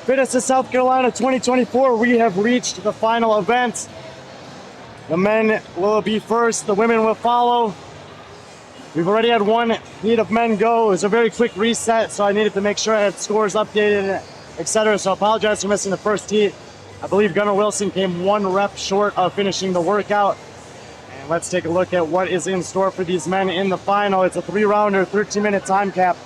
FITTEST South Carolina 2024, we have reached the final event. The men will be first, the women will follow. We've already had one heat of men go. It was a very quick reset, so I needed to make sure I had scores updated, etc. So I apologize for missing the first heat. I believe Gunnar Wilson came 1 rep short of finishing the workout. And let's take a look at what is in store for these men in the final. It's a 3-rounder, 13-minute time cap,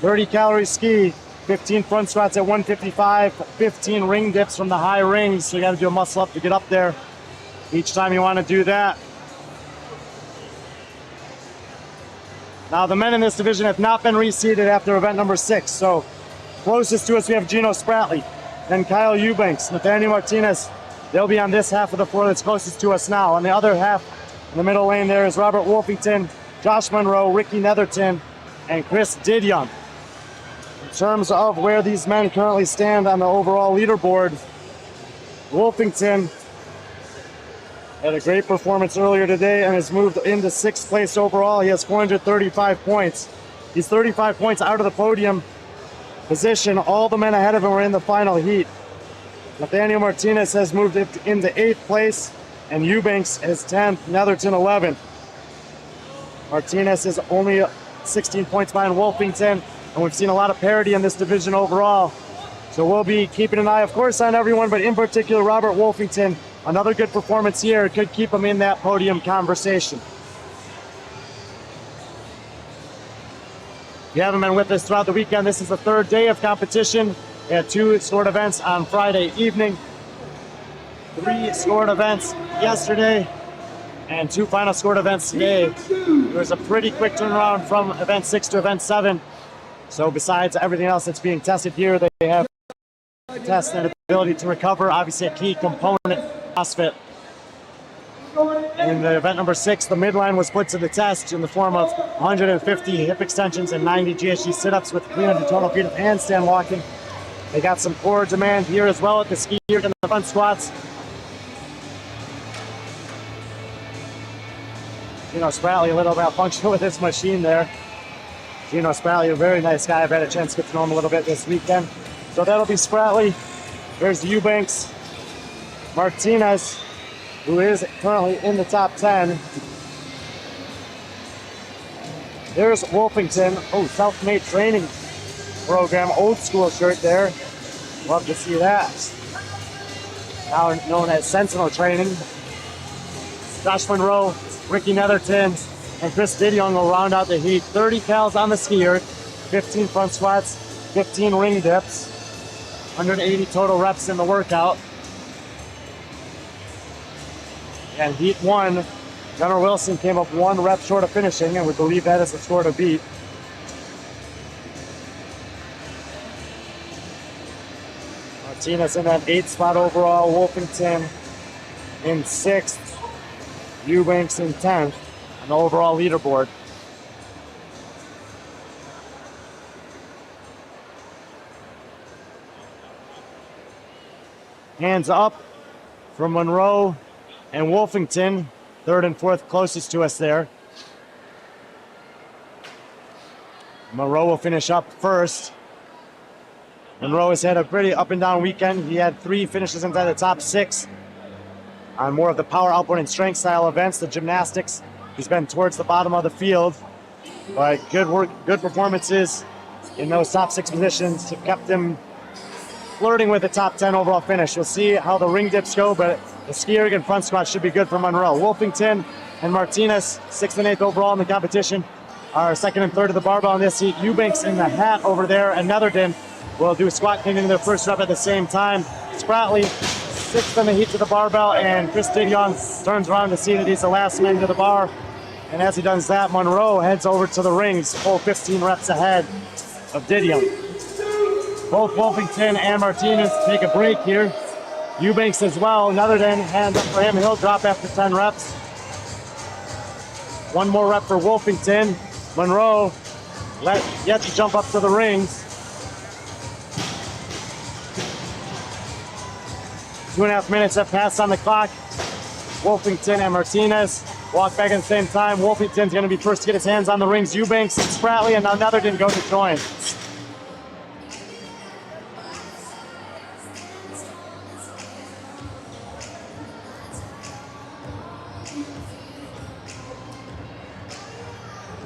30-calorie ski, 15 front squats at 155, 15 ring dips from the high rings. So you got to do a muscle up to get up there each time you want to do that. Now the men in this division have not been reseeded after event number 6. So closest to us we have Gino Spratley, then Kyle Eubanks, Nathaniel Martinez. They'll be on this half of the floor that's closest to us now. On the other half, in the middle lane there is Robert Wolfington, Josh Monroe, Ricky Netherton, and Chris Didyoung. In terms of where these men currently stand on the overall leaderboard, Wolfington had a great performance earlier today and has moved into 6th place overall. He has 435 points. He's 35 points out of the podium position. All the men ahead of him were in the final heat. Nathaniel Martinez has moved into 8th place, and Eubanks is 10th, Netherton 11th. Martinez is only 16 points behind Wolfington, and we've seen a lot of parity in this division overall. So we'll be keeping an eye, of course, on everyone, but in particular Robert Wolfington. Another good performance here could keep him in that podium conversation. If you haven't been with us throughout the weekend, this is the 3rd day of competition. We had 2 scored events on Friday evening, 3 scored events yesterday, and 2 final scored events today. It was a pretty quick turnaround from event 6 to event 7. So besides everything else that's being tested here, they have test and ability to recover, obviously a key component. CrossFit. In the event number 6, the midline was put to the test in the form of 150 hip extensions and 90 GHD sit-ups with 300 total feet of handstand walking. They got some core demand here as well at the ski and the front squats. Gino Spratley, a little malfunctional with his machine there. Gino Spratley, a very nice guy. I've had a chance to get to know him a little bit this weekend. So that'll be Spratley. There's Eubanks. Martinez, who is currently in the top 10. There's Wolfington. Oh, self-made training program, old school shirt there. Love to see that. Now known as Sentinel Training. Josh Monroe, Ricky Netherton, and Chris Didyoung will round out the heat. 30 cals on the skier, 15 front squats, 15 ring dips, 180 total reps in the workout. And heat 1, Gunnar Wilson came up 1 rep short of finishing, and we believe that is the score to beat. Martinez in that 8th spot overall, Wolfington in 6th, Eubanks in 10th on the overall leaderboard. Hands up from Monroe and Wolfington, 3rd and 4th closest to us there. Monroe will finish up first. Monroe has had a pretty up and down weekend. He had 3 finishes inside the top 6 on more of the power output and strength style events, the gymnastics. He's been towards the bottom of the field, but good work, good performances in those top 6 positions have kept him flirting with the top 10 overall finish. We'll see how the ring dips go, but the ski erg and front squat should be good for Monroe. Wolfington and Martinez, 6th and 8th overall in the competition, are 2nd and 3rd of the barbell in this heat. Eubanks in the hat over there, and Netherton will do squat clean in their first rep at the same time. Spratley, 6th in the heat to the barbell, and Chris Didyoung turns around to see that he's the last man to the bar. And as he does that, Monroe heads over to the rings, full 15 reps ahead of Didyoung. Both Wolfington and Martinez take a break here. Eubanks as well. Netherton, hands up for him. He'll drop after 10 reps. 1 more rep for Wolfington. Monroe yet to jump up to the rings. 2.5 minutes have passed on the clock. Wolfington and Martinez walk back at the same time. Wolfington's going to be first to get his hands on the rings. Eubanks and Spratley, and now Netherton go to join.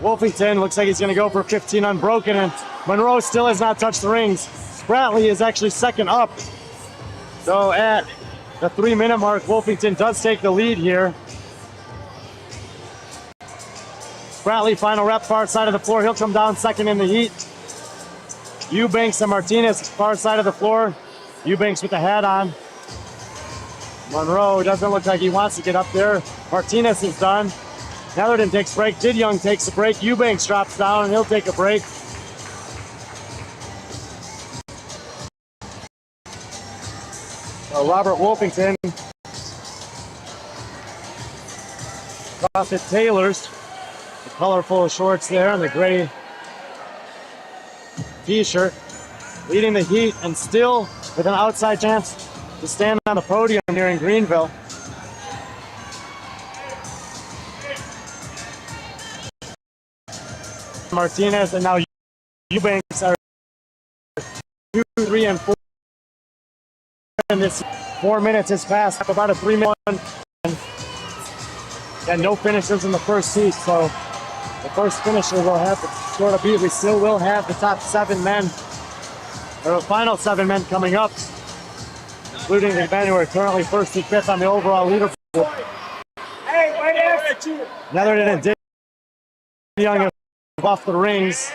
Wolfington looks like he's going to go for 15 unbroken, and Monroe still has not touched the rings. Spratley is actually second up. So at the 3-minute mark, Wolfington does take the lead here. Spratley, final rep, far side of the floor. He'll come down second in the heat. Eubanks and Martinez, far side of the floor. Eubanks with the hat on. Monroe doesn't look like he wants to get up there. Martinez is done. Netherton takes a break. Didyoung takes a break. Eubanks drops down and he'll take a break. So Robert Wolfington Profit Taylors, the colorful shorts there and the gray t-shirt, leading the heat and still with an outside chance to stand on the podium here in Greenville. Martinez and now Eubanks are 2, 3, and 4. And this 4 minutes has passed, about a 3-minute one. And no finishers in the first heat, so the first finisher will have to sort of beat. We still will have the top 7 men, or the final 7 men coming up, including the men who are currently first and fifth on the overall leaderboard. Netherton and Didyoung off the rings.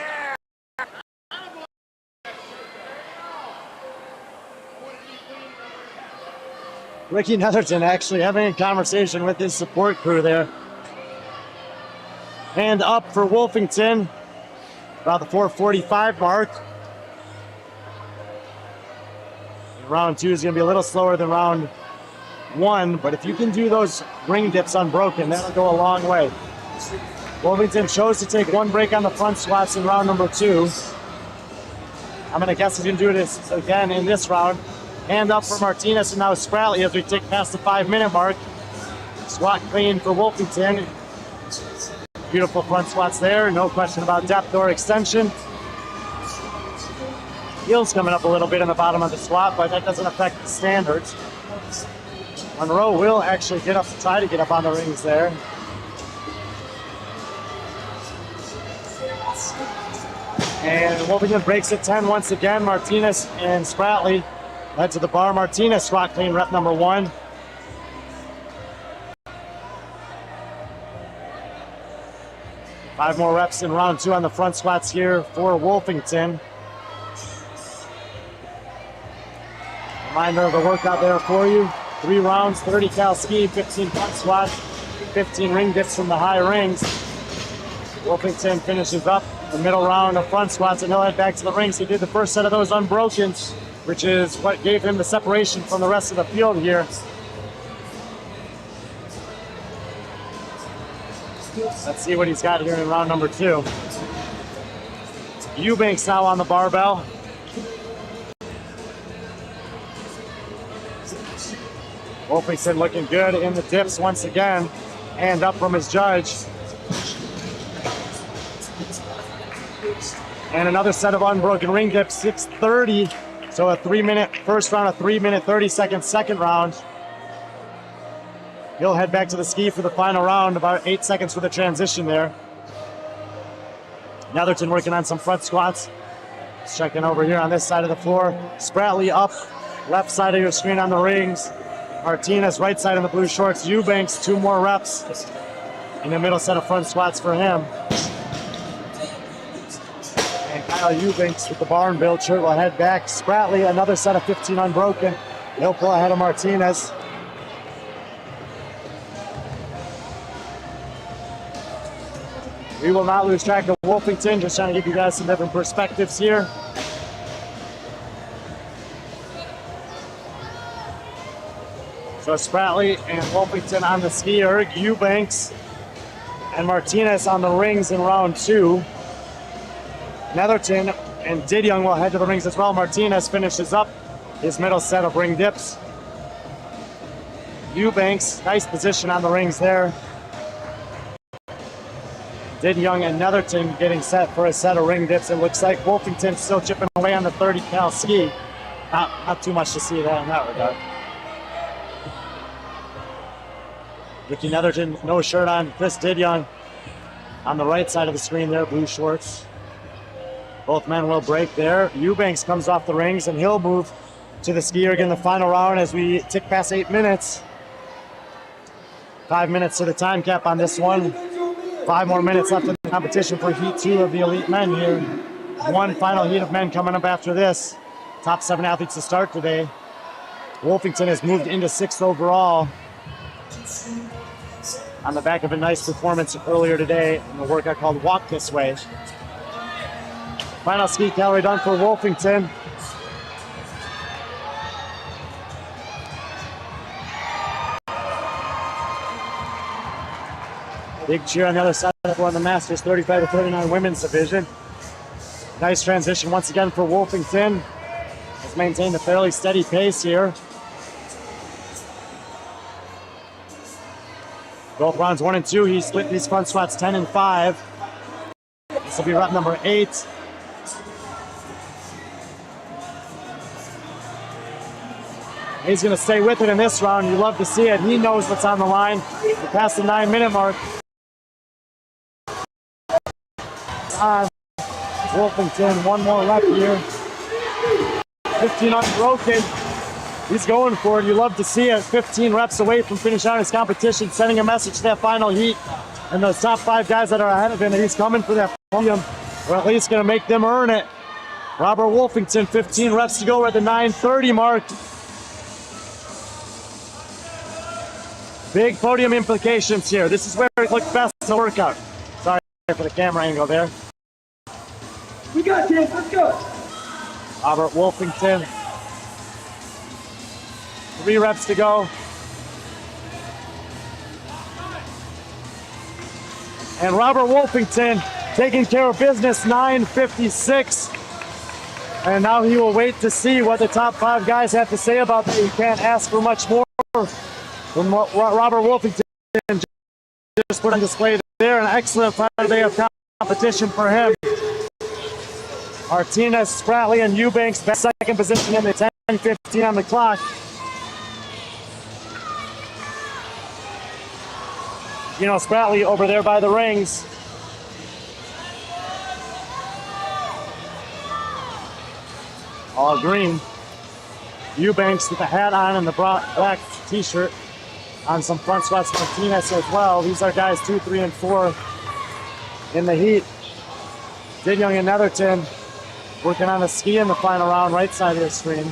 Ricky Netherton actually having a conversation with his support crew there. Hand up for Wolfington, about the 4:45 mark. Round 2 is going to be a little slower than round 1, but if you can do those ring dips unbroken, that'll go a long way. Wolfington chose to take 1 break on the front squats in round number 2. I'm going to guess he's going to do this again in this round. Hand up for Martinez and now Spratley as we tick past the 5-minute mark. Squat clean for Wolfington. Beautiful front squats there, no question about depth or extension. Heels coming up a little bit in the bottom of the squat, but that doesn't affect the standards. Monroe will actually get up to try to get up on the rings there. And Wolfington breaks at 10 once again. Martinez and Spratley head to the bar. Martinez squat clean, rep number 1. Five more reps in round 2 on the front squats here for Wolfington. Reminder of the workout there for you. 3 rounds, 30 cal ski, 15 front squats, 15 ring dips from the high rings. Wolfington finishes up the middle round of front squats and he'll head back to the rings. He did the first set of those unbroken, which is what gave him the separation from the rest of the field here. Let's see what he's got here in round number 2. Eubanks now on the barbell. Wolfington looking good in the dips once again. Hand up from his judge. And another set of unbroken ring dips, 6:30. So a 3-minute first round, a 3-minute 30-second second round. He'll head back to the ski for the final round, about 8 seconds for the transition there. Netherton working on some front squats. Just checking over here on this side of the floor. Spratley up, left side of your screen on the rings. Martinez right side on the blue shorts. Eubanks 2 more reps in the middle set of front squats for him. And Kyle Eubanks with the barn build shirt will head back. Spratley another set of 15 unbroken. He'll pull ahead of Martinez. We will not lose track of Wolfington, just trying to give you guys some different perspectives here. So Spratley and Wolfington on the ski erg, Eubanks and Martinez on the rings in round 2. Netherton and Didyoung will head to the rings as well. Martinez finishes up his middle set of ring dips. Eubanks, nice position on the rings there. Didyoung and Netherton getting set for a set of ring dips. It looks like Wolfington still chipping away on the 30 cal ski. Not too much to see there in that regard. Ricky Netherton, no shirt on. Chris Didyoung On the right side of the screen there, blue shorts. Both men will break there. Eubanks comes off the rings and he'll move to the ski erg in the final round as we tick past 8 minutes. 5 minutes to the time cap on this one. 5 more minutes left in the competition for Heat 2 of the elite men here. One final heat of men coming up after this. Top 7 athletes to start today. Wolfington has moved into 6th overall on the back of a nice performance earlier today in a workout called Walk This Way. Final ski calorie done for Wolfington. Big cheer on the other side for the Masters 35 to 39 women's division. Nice transition once again for Wolfington. Has maintained a fairly steady pace here. Both rounds 1 and 2, he split these front squats 10 and 5. This will be rep number 8. He's going to stay with it in this round. You love to see it. He knows what's on the line. We're past the 9-minute mark. Wolfington, one more rep here. 15 unbroken. He's going for it. You love to see it. 15 reps away from finishing out his competition, sending a message to that final heat. And those top 5 guys that are ahead of him, and he's coming for that podium. We're at least going to make them earn it. Robert Wolfington, 15 reps to go. We're at the 9:30 mark. Big podium implications here. This is where it looks best to work out. Sorry for the camera angle there. We got this, let's go. Robert Wolfington. 3 reps to go. And Robert Wolfington taking care of business, 9:56. And now he will wait to see what the top 5 guys have to say about that. You can't ask for much more from what Robert Wolfington just put on display there. An excellent final day of competition for him. Martinez, Spratley, and Eubanks, best second position in the 10:15 on the clock. You know, Spratley over there by the rings. All green. Eubanks with the hat on and the black t-shirt on some front squats. Martinez as well. These are guys 2, 3, and 4 in the heat. Young and Netherton working on a ski in the final round, right side of the screen.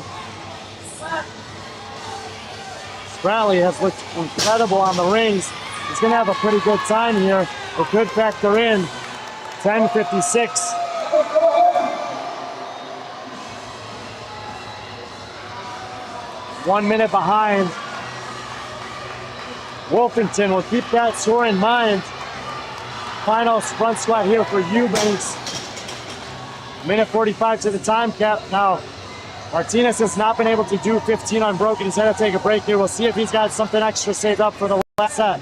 Spratley has looked incredible on the rings. He's going to have a pretty good time here. It could factor in 10:56. One minute behind. Wolfington will keep that score in mind. Final front squat here for Eubanks. Minute 45 to the time cap. Now, Martinez has not been able to do 15 unbroken. He's had to take a break here. We'll see if he's got something extra saved up for the last set.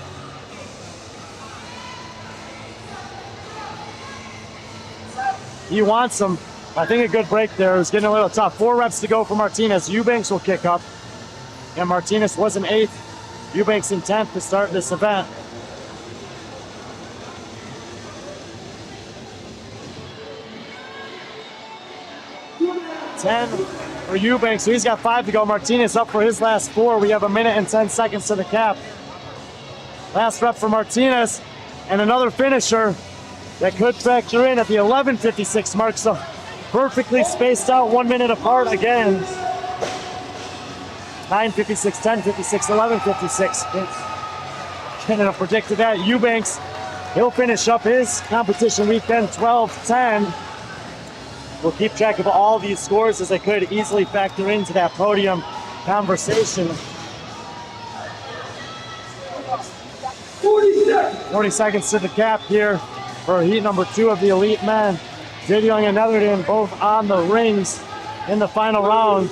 He wants them. I think a good break there. It was getting a little tough. 4 reps to go for Martinez. Eubanks will kick up. And Martinez was in 8th. Eubanks in 10th to start this event. Ten for Eubanks, so he's got 5 to go. Martinez up for his last 4. We have a minute and 10 seconds to the cap. Last rep for Martinez, and another finisher that could factor in at the 11:56 mark. So perfectly spaced out, 1 minute apart again. 9:56, 10:56, 11:56. Couldn't have predicted that. Eubanks, he'll finish up his competition weekend 12:10. We'll keep track of all these scores as they could easily factor into that podium conversation. 40 seconds to the cap here for heat number 2 of the elite men. Young and Netherton both on the rings in the final round.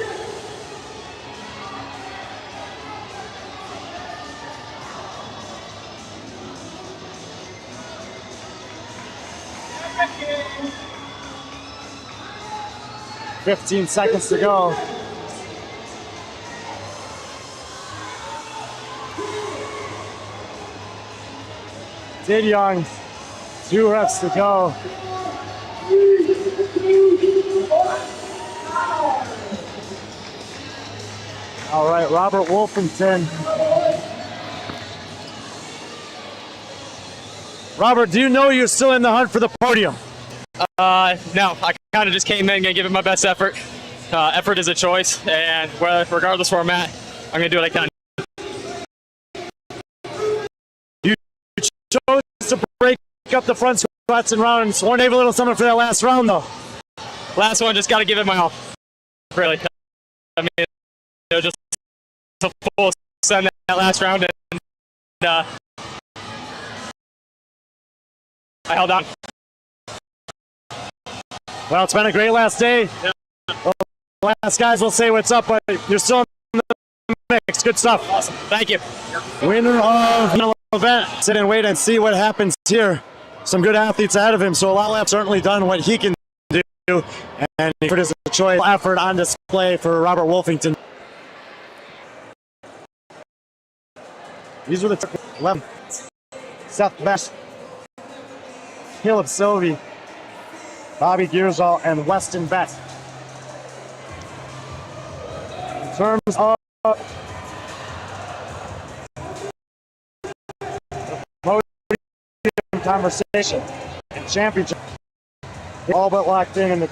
Fifteen seconds to go. Young 2 reps to go. All right, Robert Wolfington. Robert, do you know you're still in the hunt for the podium? No, I kind of just came in and gave it my best effort. Effort is a choice, and regardless where I'm at, I'm going to do what I can. You chose to break up the front squats and rounds. Weren't able to do something for that last round, though. Last one, just got to give it my all. Really. I mean, it was just a full send that last round, and I held on. Well, it's been a great last day. Yeah. The last guys will say what's up, but you're still in the mix. Good stuff. Awesome. Thank you. Winner of the event. Sit and wait and see what happens here. Some good athletes ahead of him, so a lot left certainly done what he can do, and it is a choice effort on display for Robert Wolfington. These were the 11. Seth Best, Caleb Sylvie, Bobby Gearsall, and Weston Bett. In terms of podium conversation and championship, all but locked in the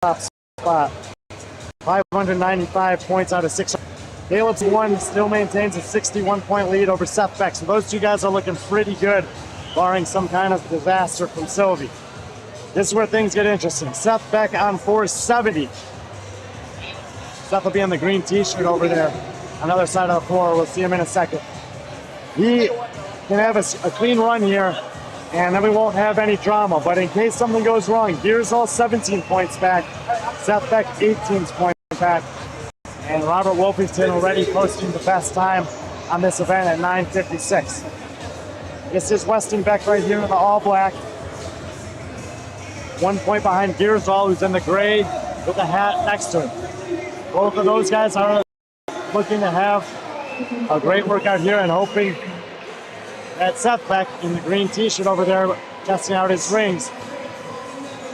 top spot. 595 points out of 600. Caleb's one still maintains a 61-point lead over Seth Beck. So those two guys are looking pretty good, barring some kind of disaster from Sylvie. This is where things get interesting. Seth Beck on 470. Seth will be in the green t-shirt over there on the other side of the floor. We'll see him in a second. He can have a clean run here, and then we won't have any drama. But in case something goes wrong, Gearsall 17 points back, Seth Beck 18 points back, and Robert Wolfington already posting the best time on this event at 9:56. This is Weston Beck right here in the all black. 1 point behind Gearsall, who's in the gray with the hat next to him. Both of those guys are looking to have a great workout here and hoping that Seth Beck in the green t-shirt over there testing out his rings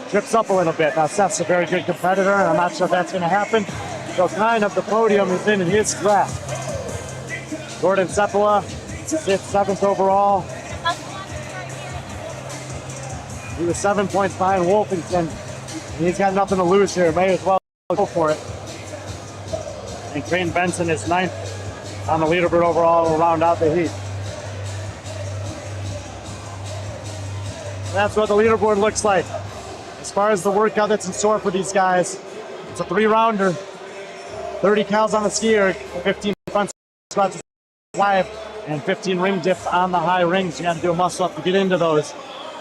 trips up a little bit. Now Seth's a very good competitor, and I'm not sure if that's going to happen. So kind of the podium is in his grasp. Jordan Seppala sits 7th overall. He was 7 points behind Wolfington, and he's got nothing to lose here. May as well go for it. And Crane Benson is 9th on the leaderboard overall. Will round out the heat. That's what the leaderboard looks like. As far as the workout that's in store for these guys, it's a 3-rounder. 30 cows on the skier, 15 front squats live, and 15 ring dips on the high rings. You got to do a muscle up to get into those.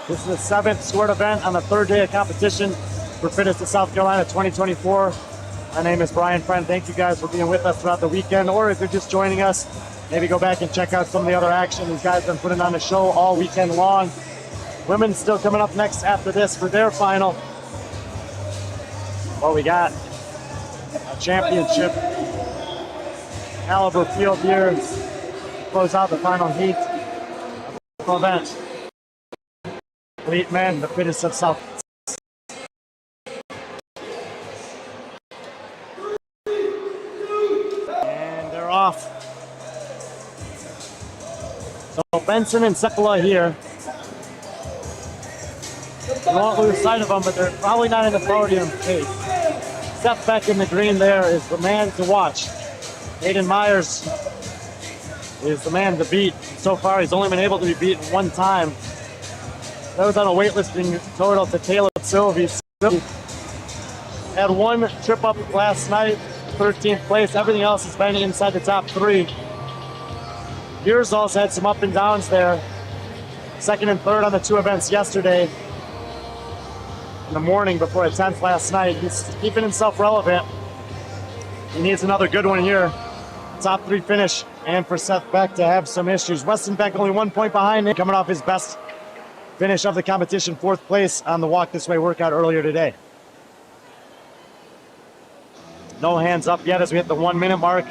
This is the 7th squared event on the 3rd day of competition for FITTEST South Carolina 2024. My name is Brian Friend. Thank you guys for being with us throughout the weekend, or if you're just joining us, maybe go back and check out some of the other action. These guys have been putting on a show all weekend long. Women still coming up next after this for their final. Well, we got a championship caliber field here to close out the final heat of the event. Elite men, the fittest of South. And they're off. So Benson and Seppala here. You won't lose sight of them, but they're probably not in the podium pace. Seth Beck in the green there is the man to watch. Aiden Myers is the man to beat. So far, he's only been able to be beaten one time. That was on a weightlifting total to Caleb Sylvie. Had one trip up last night, 13th place. Everything else has been inside the top 3. Gearsall's had some up and downs there. 2nd and 3rd on the 2 events yesterday. In the morning before a 10th last night. He's keeping himself relevant. He needs another good one here. Top 3 finish, and for Seth Beck to have some issues. Weston Beck only 1 point behind him, coming off his best finish of the competition, 4th place on the Walk This Way workout earlier today. No hands up yet as we hit the 1 minute mark.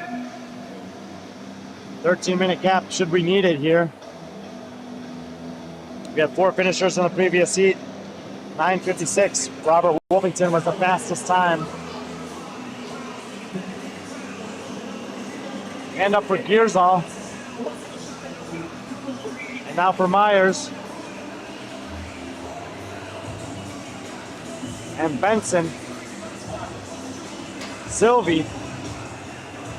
13-minute cap should we need it here. We had 4 finishers in the previous heat. 9:56. Robert Wolfington was the fastest time. Hand up for Gearsall. And now for Myers. And Benson. Sylvie.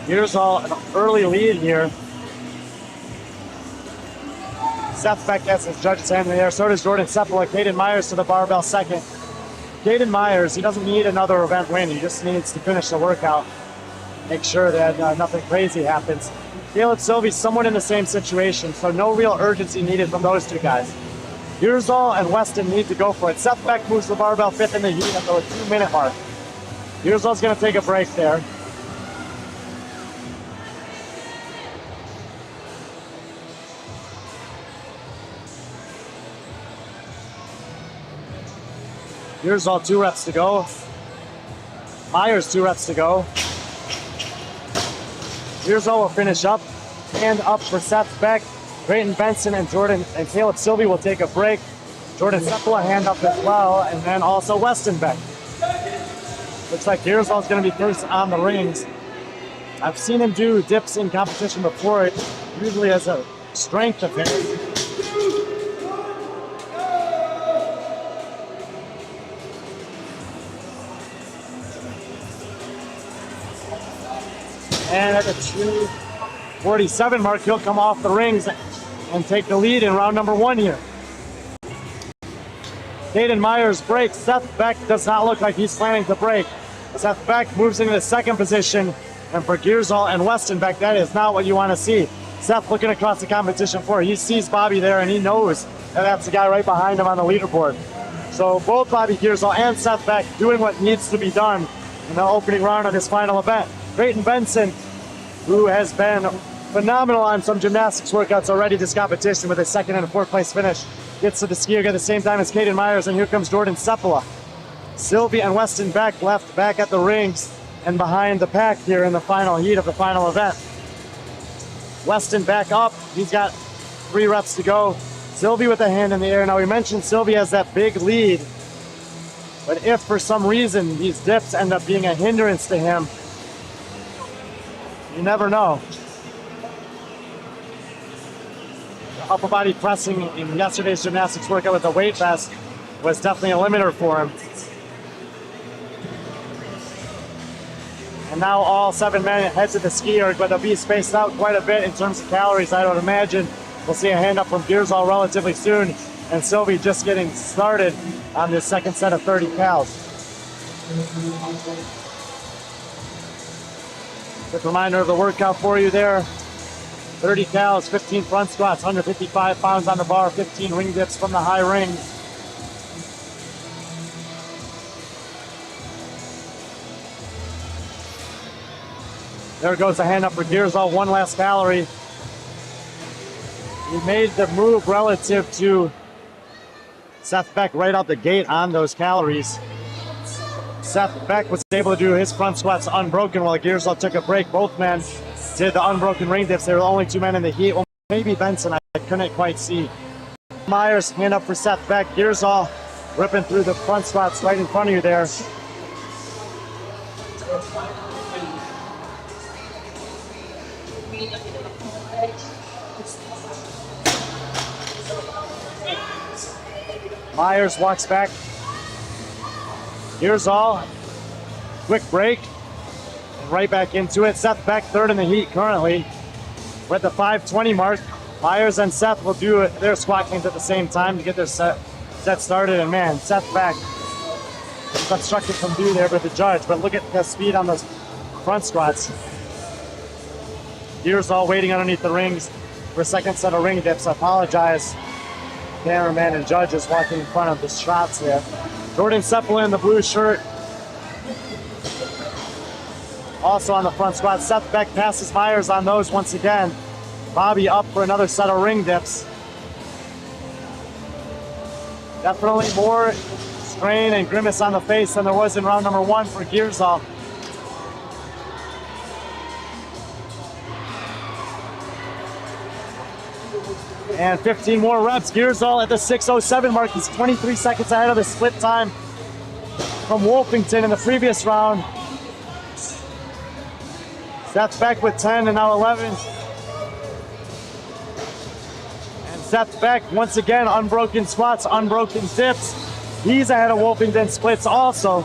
Gearsall, an early lead here. Seth Beck gets his judge's hand in the air. So does Jordan Seppola. Caden Myers to the barbell second. Caden Myers, he doesn't need another event win. He just needs to finish the workout. Make sure that nothing crazy happens. Caleb Sylvie's somewhat in the same situation, so no real urgency needed from those two guys. Gearsall and Weston need to go for it. Seth Beck moves the barbell 5th in the heat at the 2-minute mark. Gearsall's going to take a break there. Gearsall 2 reps to go. Myers 2 reps to go. Gearsall will finish up. Hand up for Seth Beck. Drayton Benson and Jordan and Caleb Sylvie will take a break. Jordan Seppola hand up as well, and then also Weston Beck. Looks like Gearsall's going to be first on the rings. I've seen him do dips in competition before. It usually has a strength of his. And at the 2:47 mark, he'll come off the rings and take the lead in round number 1 here. Caden Myers breaks. Seth Beck does not look like he's planning to break. Seth Beck moves into the second position. And for Gearsall and Weston Beck, that is not what you want to see. Seth looking across the competition floor. He sees Bobby there and he knows that that's the guy right behind him on the leaderboard. So both Bobby Gearsall and Seth Beck doing what needs to be done in the opening round of this final event. Drayton Benson, who has been phenomenal on some gymnastics workouts already this competition with a 2nd and a 4th place finish, gets to the ski erg at the same time as Caden Myers, and here comes Jordan Seppola. Sylvie and Weston Beck left back at the rings and behind the pack here in the final heat of the final event. Weston back up. He's got 3 reps to go. Sylvie with a hand in the air. Now we mentioned Sylvie has that big lead, but if for some reason these dips end up being a hindrance to him, you never know. The upper body pressing in yesterday's gymnastics workout with the weight vest was definitely a limiter for him. And now all 7 men head to the ski erg, but they'll be spaced out quite a bit in terms of calories, I would imagine. We'll see a hand up from Gearsall relatively soon, and Sylvie just getting started on this second set of 30 cals. Quick reminder of the workout for you there. 30 cals, 15 front squats, 155 pounds on the bar, 15 ring dips from the high rings. There goes the hand up for Gearsall, 1 last calorie. He made the move relative to Seth Beck right out the gate on those calories. Seth Beck was able to do his front squats unbroken while Gearsall took a break. Both men did the unbroken ring dips. There were only 2 men in the heat. Well, maybe Benson, I couldn't quite see. Myers, hand up for Seth Beck. Gearsall ripping through the front squats right in front of you there. Myers walks back. Gearsall, quick break, and right back into it. Seth Beck, 3rd in the heat currently. We're at the 5:20 mark. Myers and Seth will do their squat games at the same time to get their set started. And man, Seth Beck was obstructed from view there with the judge, but look at the speed on those front squats. Gearsall waiting underneath the rings for a second set of ring dips. I apologize. Cameraman and judges walking in front of the shots there. Jordan Seppola in the blue shirt. Also on the front squat. Seth Beck passes Myers on those once again. Bobby up for another set of ring dips. Definitely more strain and grimace on the face than there was in round number 1 for Gearsall. And 15 more reps. Gearsall at the 6:07 mark. He's 23 seconds ahead of the split time from Wolfington in the previous round. Seth Beck with 10 and now 11. And Seth Beck, once again, unbroken squats, unbroken dips. He's ahead of Wolfington splits also.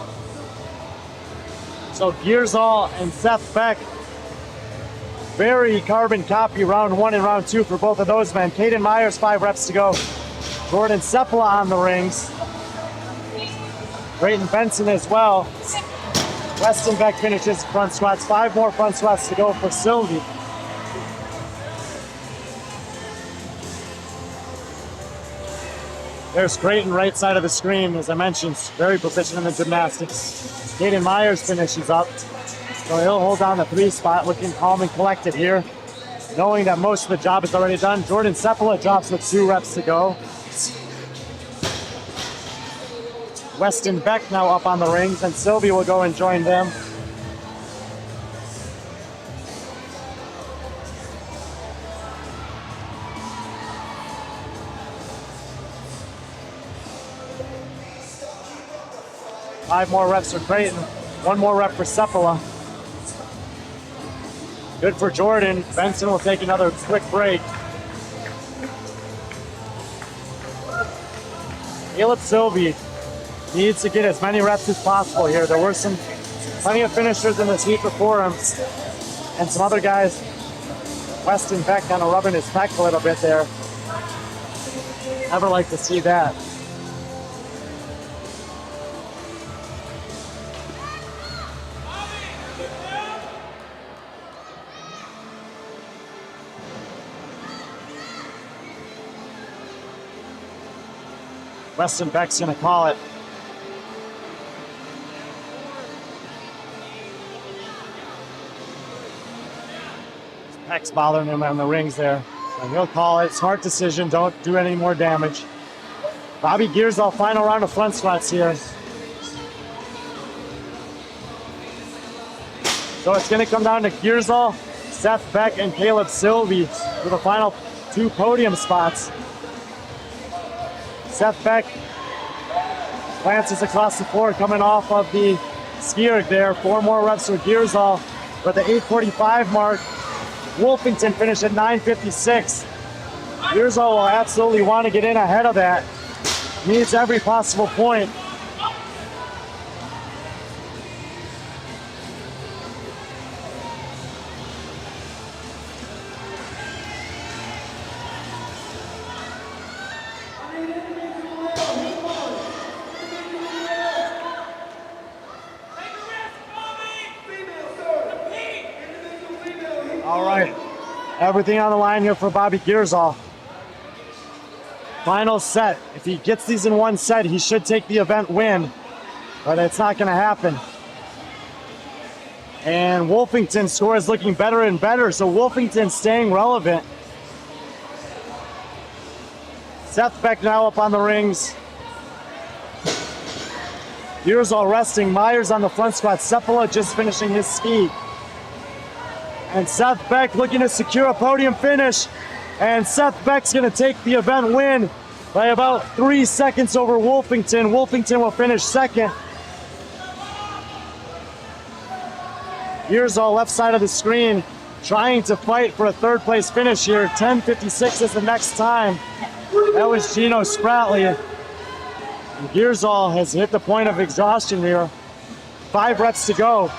So Gearsall and Seth Beck, very carbon copy round 1 and round 2 for both of those men. Caden Myers, 5 reps to go. Jordan Sepala on the rings. Drayton Benson as well. Weston Beck finishes front squats. 5 more front squats to go for Sylvie. There's Creighton right side of the screen. As I mentioned, very proficient in the gymnastics. Caden Myers finishes up. So he'll hold down the 3 spot, looking calm and collected here, knowing that most of the job is already done. Jordan Sepala drops with 2 reps to go. Weston Beck now up on the rings, and Sylvie will go and join them. Five more reps for Creighton, 1 more rep for Sepala. Good for Jordan. Benson will take another quick break. Caleb Sylvie needs to get as many reps as possible here. There were plenty of finishers in this heat before him, and some other guys. Weston Beck kind of rubbing his pec a little bit there. Never like to see that. Weston Beck's gonna call it. Beck's bothering him on the rings there. So he'll call it. Smart decision. Don't do any more damage. Bobby Gearsall, final round of front squats here. So it's gonna come down to Gearsall, Seth Beck, and Caleb Sylvie for the final 2 podium spots. Seth Beck glances across the floor, coming off of the ski erg there. 4 more reps for Gearsall. But the 8:45 mark, Wolfington finished at 9:56. Gearsall will absolutely want to get in ahead of that. Needs every possible point. All right, everything on the line here for Bobby Gearsall. Final set. If he gets these in 1 set, he should take the event win, but it's not going to happen. And Wolfington's score is looking better and better, so Wolfington's staying relevant. Seth Beck now up on the rings. Gearsall resting. Myers on the front squat. Sepala just finishing his ski. And Seth Beck looking to secure a podium finish. And Seth Beck's going to take the event win by about 3 seconds over Wolfington. Wolfington will finish second. Gearsall, left side of the screen, trying to fight for a 3rd place finish here. 10:56 is the next time. That was Gino Spratley. And Gearsall has hit the point of exhaustion here. 5 reps to go.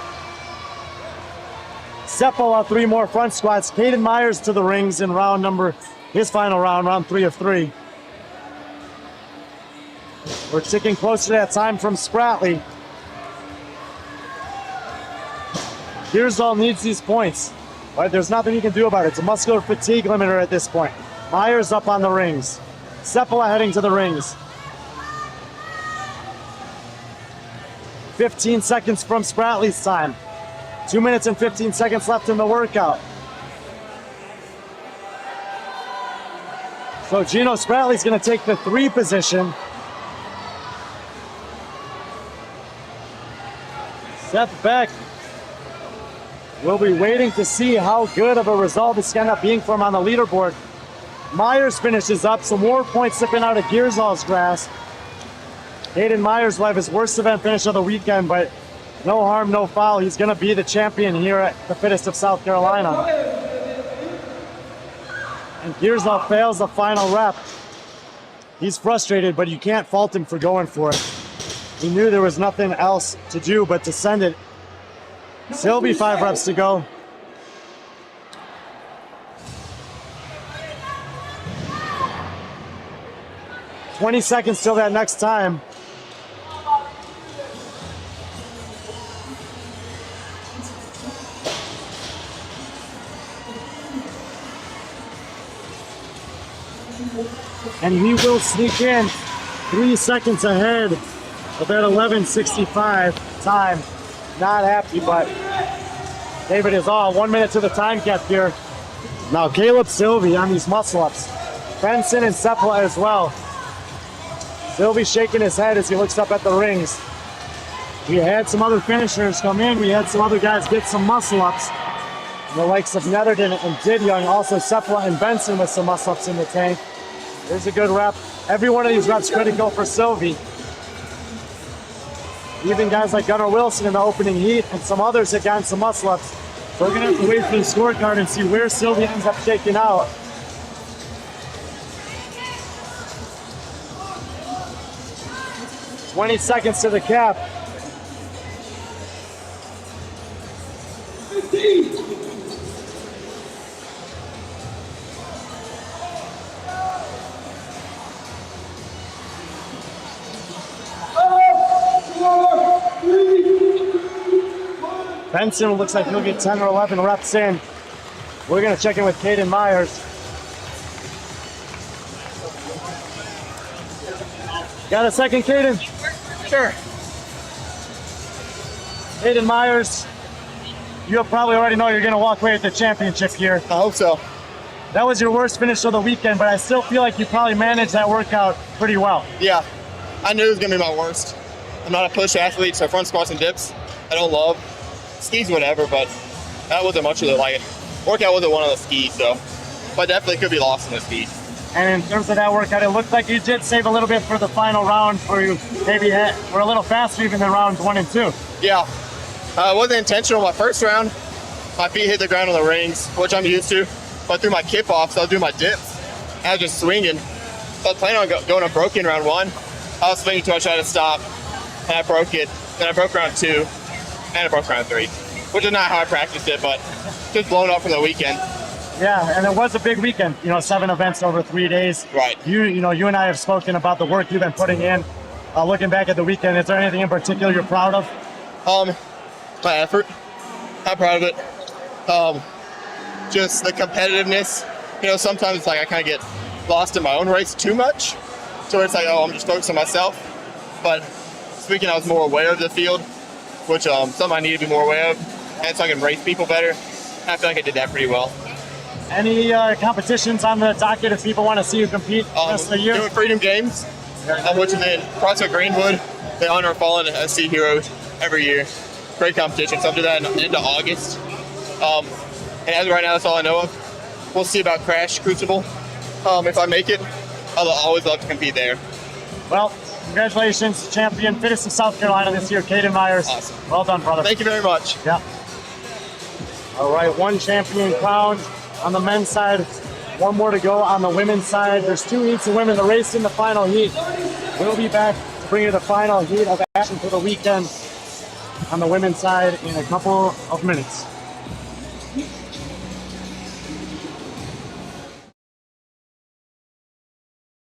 Sepala, 3 more front squats. Caden Myers to the rings in his final round, round 3 of 3. We're ticking closer to that time from Spratley. Gearsall needs these points, but there's nothing he can do about it. It's a muscular fatigue limiter at this point. Myers up on the rings. Sepala heading to the rings. 15 seconds from Spratley's time. 2 minutes and 15 seconds left in the workout. So Gino Spratley's going to take the 3 position. Seth Beck will be waiting to see how good of a result it's going to end up being for him on the leaderboard. Myers finishes up. Some more points slipping out of Gearsall's grasp. Hayden Myers will have his worst event finish of the weekend, but no harm, no foul. He's going to be the champion here at the Fittest of South Carolina. And Gearsall fails the final rep. He's frustrated, but you can't fault him for going for it. He knew there was nothing else to do but to send it. Sylvie, 5 reps to go. "20 seconds till that next time." And he will sneak in 3 seconds ahead of that 11:65 time. Not happy, but gave it his all. 1 minute to the time cap here. Now Caleb Sylvie on these muscle-ups. Benson and Sepala as well. Sylvie shaking his head as he looks up at the rings. We had some other finishers come in. We had some other guys get some muscle-ups. The likes of Netherton and Didyoung, also Sepala and Benson with some muscle-ups in the tank. There's a good rep. Every one of these reps critical for Sylvie. Even guys like Gunnar Wilson in the opening heat and some others have gotten some muscle-ups. So we're gonna have to wait for the scorecard and see where Sylvie ends up shaking out. "20 seconds to the cap." 15. Benson looks like he'll get 10 or 11 reps in. We're gonna check in with Hayden Myers. Got a second, Caden? Sure. Hayden Myers, you probably already know you're gonna walk away with the championship here. I hope so. That was your worst finish of the weekend, but I still feel like you probably managed that workout pretty well. Yeah, I knew it was gonna be my worst. I'm not a push athlete, so front squats and dips, I don't love. Skis, whatever, but that wasn't much of it. Like, workout wasn't one of the skis, so. But definitely could be lost in the skis. And in terms of that workout, it looked like you did save a little bit for the final round where you maybe were a little faster even than rounds 1 and 2. Yeah, it wasn't intentional. My first round, my feet hit the ground on the rings, which I'm used to. But through my kip-offs, I was doing my dips. I was just swinging. So I was planning on going unbroken round 1. I was swinging too much, I had to stop. And I broke it. Then I broke round 2. And I broke round 3. Which is not how I practiced it, but just blown up for the weekend. Yeah, and it was a big weekend. 7 events over 3 days. Right. You and I have spoken about the work you've been putting in. Looking back at the weekend, is there anything in particular you're proud of? My effort. I'm proud of it. Just the competitiveness. Sometimes it's like I kind of get lost in my own race too much. So it's like, I'm just focused on myself. But this weekend I was more aware of the field, which something I need to be more aware of. And so I can race people better. I feel like I did that pretty well. Any competitions on the docket if people want to see you compete the rest of the year? Doing Freedom Games, which is in CrossFit Greenwood. They honor fallen SC heroes every year. Great competition. So I'm doing that in the end of August. And as of right now, that's all I know of. We'll see about Crash Crucible. If I make it, I'll always love to compete there. Well, congratulations, champion, Fittest of South Carolina this year, Hayden Myers. Awesome. Well done, brother. Thank you very much. Yeah. All right, 1 champion crowned on the men's side. 1 more to go on the women's side. There's 2 heats of women. The race in the final heat. We'll be back to bring you the final heat of action for the weekend on the women's side in a couple of minutes.